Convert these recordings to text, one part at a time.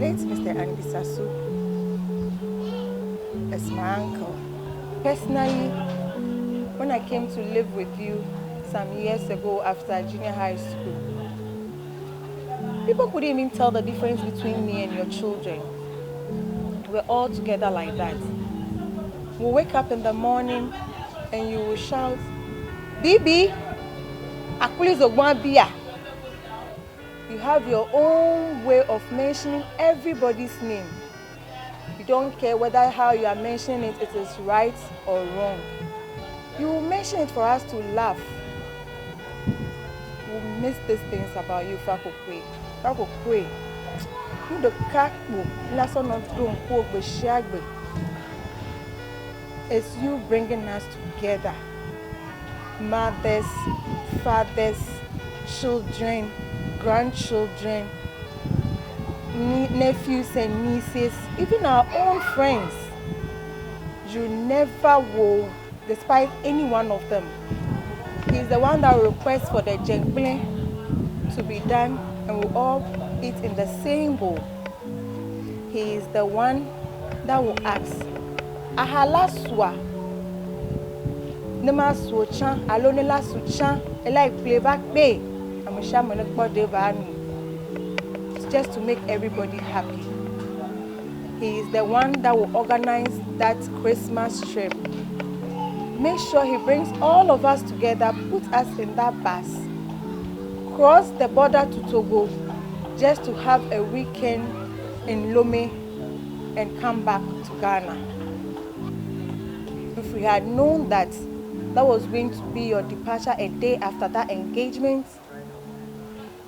late Mr. Andy Sasu is my uncle. Personally, when I came to live with you some years ago after junior high school, people couldn't even tell the difference between me and your children. We're all together like that. We'll wake up in the morning and you will shout, Bibi, Akuli's Ogwabia. You have your own way of mentioning everybody's name. You don't care whether how you are mentioning it, it is right or wrong. You will mention it for us to laugh. We'll miss these things about you, Fakokwe. Fakokwe. You the kakbo, lason of don't cook with shagbe. It's you bringing us together. Mothers, fathers, children, grandchildren, nephews and nieces, even our own friends. You never will despise any one of them. He's the one that will request for the jengbele to be done and we'll all eat in the same bowl. He is the one that will ask, Ahalaswa, Nema Swochan, Alonela Suchan, like playback bay, I'm a shaman just to make everybody happy. He is the one that will organize that Christmas trip. Make sure he brings all of us together, put us in that bus, cross the border to Togo, just to have a weekend in Lome and come back to Ghana. If we had known that that was going to be your departure a day after that engagement,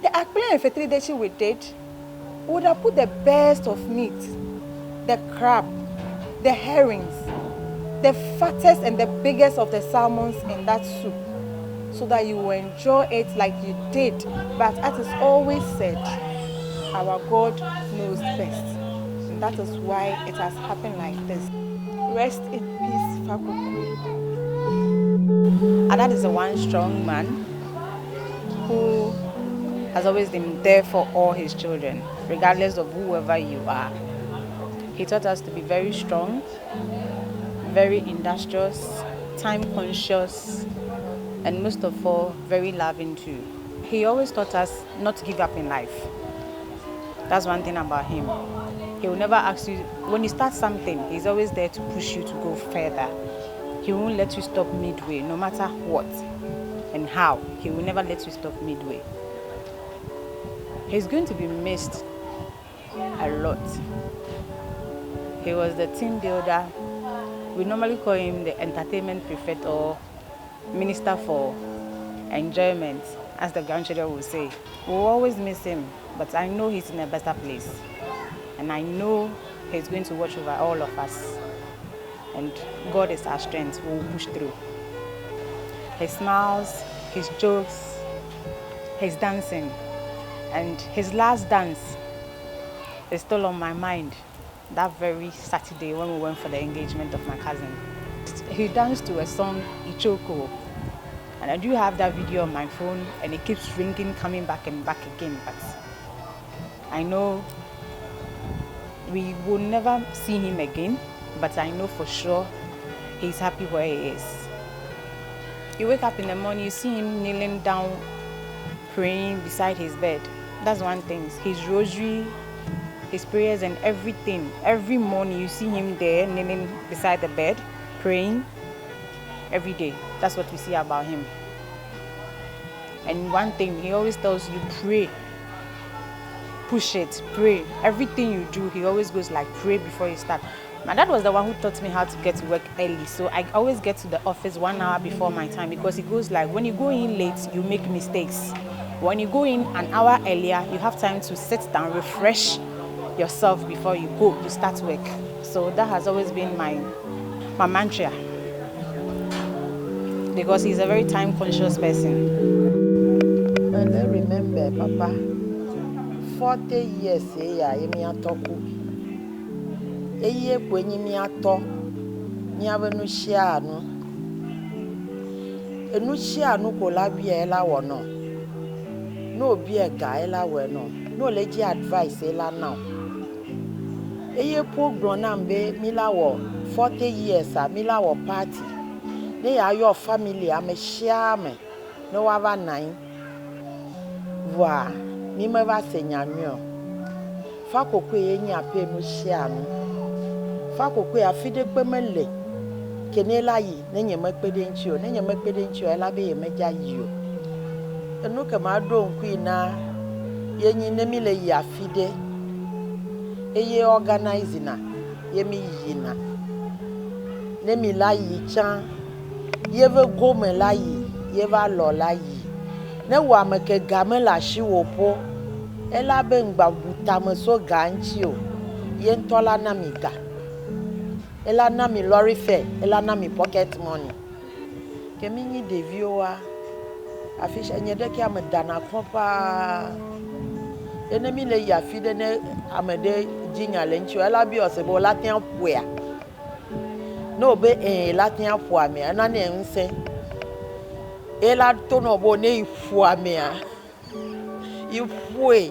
the Akpele and Fetri Dechi we did would have put the best of meat, the crab, the herrings, the fattest and the biggest of the salmons in that soup, so that you will enjoy it like you did. But as is always said, our God knows best. And that is why it has happened like this. Rest in peace, Fakokwe. And that is the one strong man who has always been there for all his children, regardless of whoever you are. He taught us to be very strong, very industrious, time conscious, and most of all, very loving too. He always taught us not to give up in life. That's one thing about him. He will never ask you, when you start something, he's always there to push you to go further. He won't let you stop midway, no matter what and how. He will never let you stop midway. He's going to be missed a lot. He was the team builder. We normally call him the entertainment prefect or minister for enjoyment, as the grandchildren will say. We'll always miss him, but I know he's in a better place. And I know he's going to watch over all of us. And God is our strength. We'll push through. His smiles, his jokes, his dancing, and his last dance is still on my mind. That very Saturday when we went for the engagement of my cousin. He danced to a song, Ichoko. And I do have that video on my phone and it keeps ringing, coming back and back again. But I know we will never see him again, but I know for sure he's happy where he is. You wake up in the morning, you see him kneeling down, praying beside his bed. That's one thing. His rosary, his prayers and everything. Every morning you see him there kneeling beside the bed, praying every day. That's what we see about him. And one thing, he always tells you, pray. Push it, pray. Everything you do, he always goes like, pray before you start. My dad was the one who taught me how to get to work early. So I always get to the office 1 hour before my time because he goes like, when you go in late, you make mistakes. When you go in an hour earlier, you have time to sit down, refresh yourself before you go to start work. So that has always been my mantra. Because he's a very time-conscious person. And I remember, Papa, 40 years, Eye kwenye miato nyawe nushia anu enushia anu kola bia ela wono no bia ga ela we no leji advice ela now Eye program na mbe mila wo 40 years a mila wo party. Ne ya your family a me share me. No wava 9. Wa mi me va senyamio. Fa kokwe yenyi ape mu share no. Fa kokwe afide gbe mele. Kenela yi ne nyeme kpede nchio, ne nyeme kpede nchio ela be yemeja yio. Enu ke ma do nkui na yenyi ne mi le yi afide. Eye organize na yemi yina ne mi la yi chan yeve gome la yi yeva lo la yi ne wa me ke game la shi wo po ela be ngba buta me so ganchi o ye ntola na mi ga ela na mi lorry fare ela na mi pocket money ke mi ni devio wa afisha nyede ki amedana kompa ene mi le ya fide ne amede jinya le nchi ela bi osebo latian puya no be latian puya me na ne nse ela to no bo ne ifua me a ifue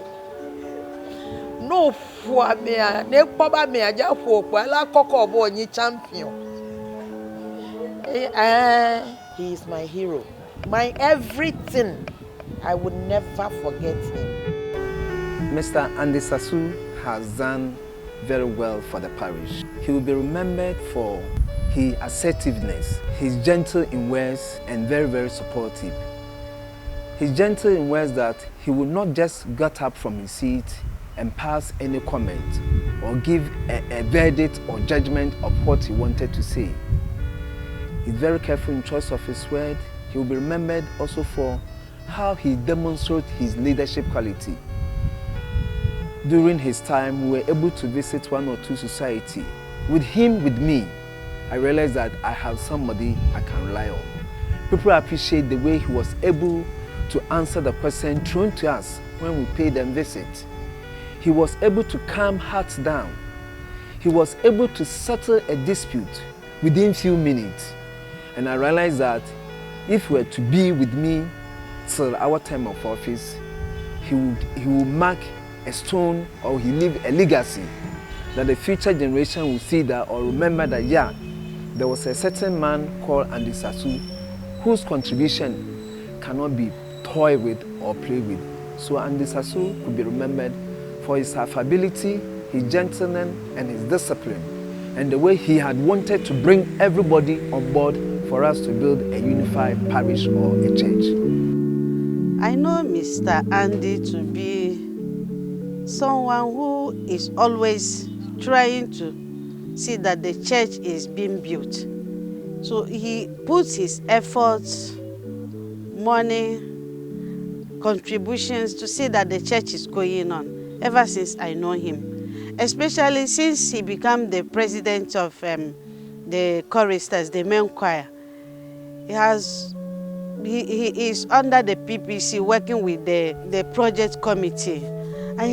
no fua me a ne poba me aja fu opo ela koko bo nyi champion he is my hero, my everything. I would never forget him. Mr. Andy Sasu has done very well for the parish. He will be remembered for his assertiveness. He's gentle in words and very, very supportive. He's gentle in words that he will not just get up from his seat and pass any comment or give a verdict or judgment of what he wanted to say. He's very careful in choice of his word. He will be remembered also for how he demonstrates his leadership quality. During his time, we were able to visit 1 or 2 societies. With him, with me, I realized that I have somebody I can rely on. People appreciate the way he was able to answer the question thrown to us when we paid them visit. He was able to calm hearts down. He was able to settle a dispute within few minutes. And I realized that if he were to be with me till our time of office, he would mark a stone, or he leave a legacy that the future generation will see that or remember that, yeah, there was a certain man called Andy Sasu whose contribution cannot be toyed with or played with. So Andy Sasu could be remembered for his affability, his gentleness, and his discipline, and the way he had wanted to bring everybody on board for us to build a unified parish or a church. I know Mr. Andy to be someone who is always trying to see that the church is being built. So he puts his efforts, money, contributions to see that the church is going on ever since I know him. Especially since he became the president of the choristers, the main choir. He is under the PPC working with the project committee. And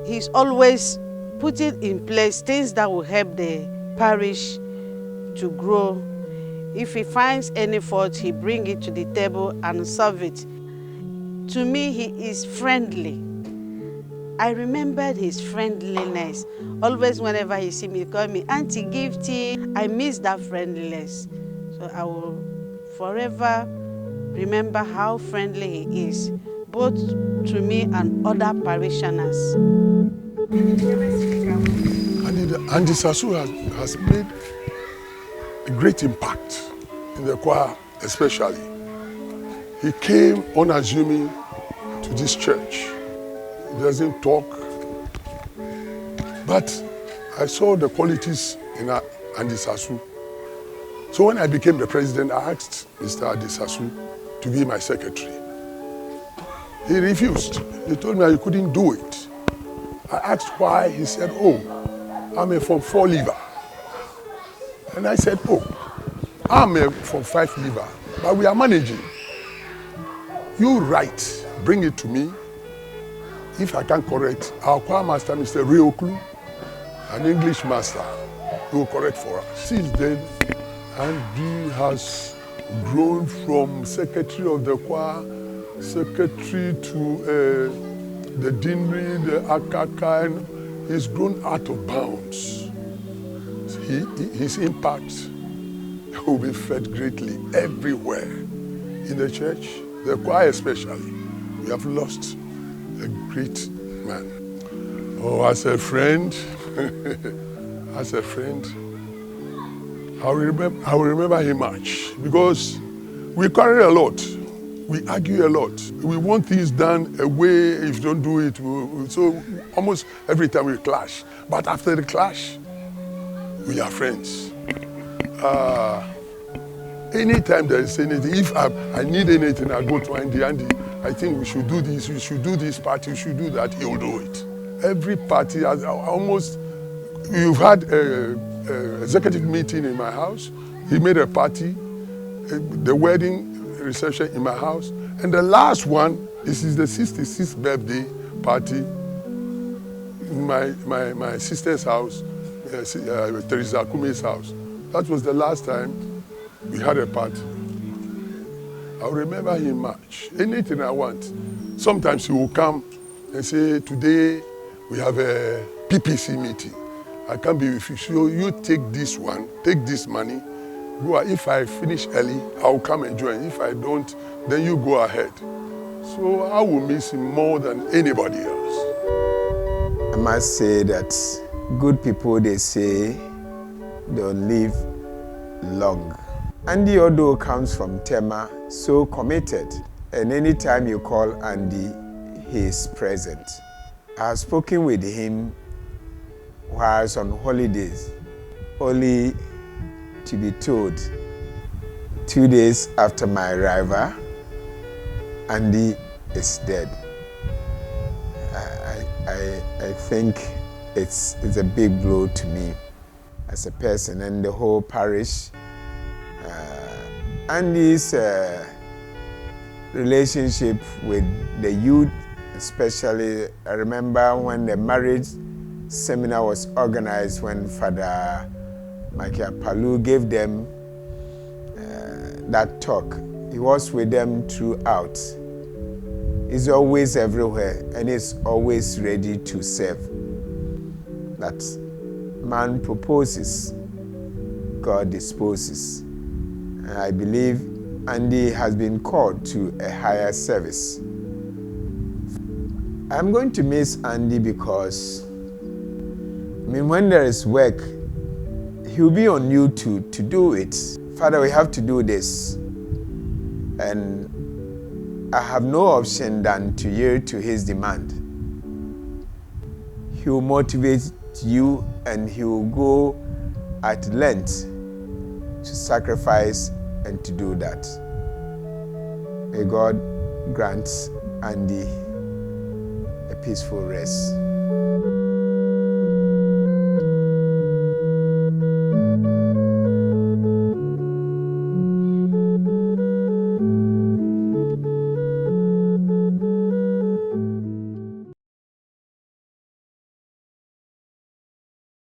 he's always putting in place things that will help the parish to grow. If he finds any fault, he brings it to the table and solve it. To me, he is friendly. I remembered his friendliness. Always whenever he see me, he call me, Auntie Gifty. I miss that friendliness. So I will forever remember how friendly he is, both to me and other parishioners. Andy Sasu has made a great impact in the choir, especially. He came unassuming to this church. He doesn't talk, but I saw the qualities in Andy Sasu. So when I became the president, I asked Mr. Andy Sasu to be my secretary. He refused. He told me I couldn't do it. I asked why. He said, oh, I'm a Form 4 liver. And I said, oh, I'm a Form 5 liver, but we are managing. You write, bring it to me. If I can correct, our choir master, Mr. Rioklu, an English master, he will correct for us. Since then, Andy has grown from secretary of the choir, secretary to the deanery, the Akaka, He's grown out of bounds. His impact will be felt greatly everywhere. In the church, the choir especially. We have lost a great man. Oh, as a friend, I will remember him much because we quarrel a lot. We argue a lot. We want things done a way. If you don't do it, so almost every time we clash. But after the clash, we are friends. Anytime there is anything, if I need anything, I go to Andy. I think we should do this. We should do this party. We should do that. He will do it. Every party has almost. You've had a executive meeting in my house. He made a party, the wedding reception in my house, and the last one is the 66th birthday party in my sister's house, Teresa Kume's house. That was the last time we had a party. I remember him much. Anything I want. Sometimes he will come and say, today we have a PPC meeting. I can't be with you. So you take this one, take this money. Go. If I finish early, I'll come and join. If I don't, then you go ahead. So I will miss him more than anybody else. I must say that good people, they say, don't live long. Andy, although comes from Tema, so committed. And anytime you call Andy, he is present. I have spoken with him while I was on holidays, only to be told 2 days after my arrival, Andy is dead. I think it's a big blow to me as a person and the whole parish. Andy's relationship with the youth, especially, I remember when the marriage seminar was organized, when Father Michael Palu gave them that talk. He was with them throughout. He's always everywhere and he's always ready to serve. That man proposes, God disposes. And I believe Andy has been called to a higher service. I'm going to miss Andy because, when there is work, he'll be on you to do it. Father, we have to do this. And I have no option than to yield to his demand. He will motivate you and he will go at length to sacrifice and to do that. May God grant Andy a peaceful rest.